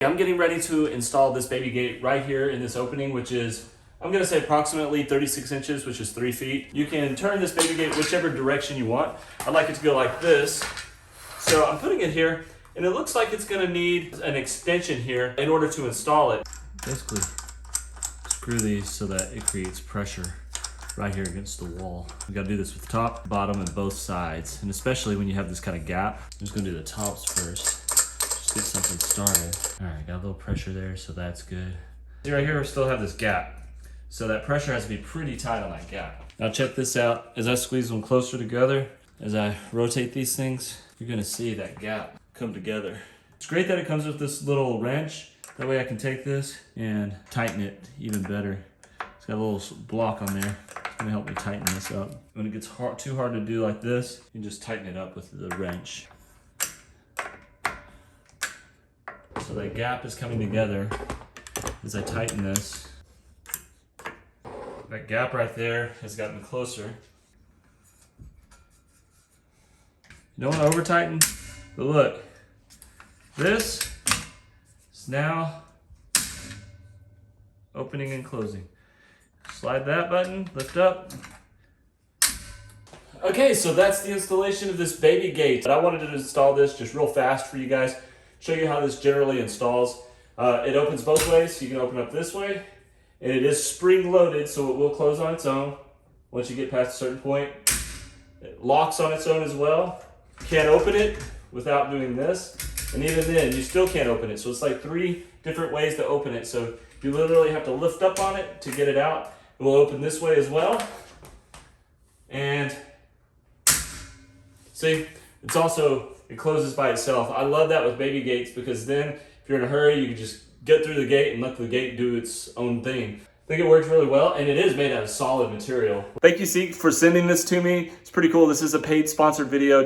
I'm getting ready to install this baby gate right here in this opening, which is, I'm gonna say approximately 36 inches, which is 3 feet. You can turn this baby gate whichever direction you want. I'd like it to go like this. So I'm putting it here, and it looks like it's gonna need an extension here in order to install it. Basically, screw these so that it creates pressure right here against the wall. We gotta do this with top, bottom, and both sides. And especially when you have this kind of gap. I'm just gonna do the tops first. Get something started. All right, got a little pressure there, so that's good. See right here, we still have this gap. So that pressure has to be pretty tight on that gap. Now check this out. As I squeeze them closer together, as I rotate these things, you're gonna see that gap come together. It's great that it comes with this little wrench. That way I can take this and tighten it even better. It's got a little block on there. It's gonna help me tighten this up. When it gets too hard to do like this, you can just tighten it up with the wrench. So that gap is coming together as I tighten this. That gap right there has gotten closer. You don't want to over tighten, but look, this is now opening and closing. Slide that button, lift up. Okay, so that's the installation of this baby gate. But I wanted to install this just real fast for you guys. Show you how this generally installs. It opens both ways, so you can open up this way, and it is spring loaded, so it will close on its own once you get past a certain point. It locks on its own as well. You can't open it without doing this, and even then you still can't open it. So it's like 3 different ways to open it. So you literally have to lift up on it to get it out. It will open this way as well. And see, it's also, it closes by itself. I love that with baby gates, because then if you're in a hurry, you can just get through the gate and let the gate do its own thing. I think it works really well, and it is made out of solid material. Thank you, Sycyh, for sending this to me. It's pretty cool. This is a paid sponsored video.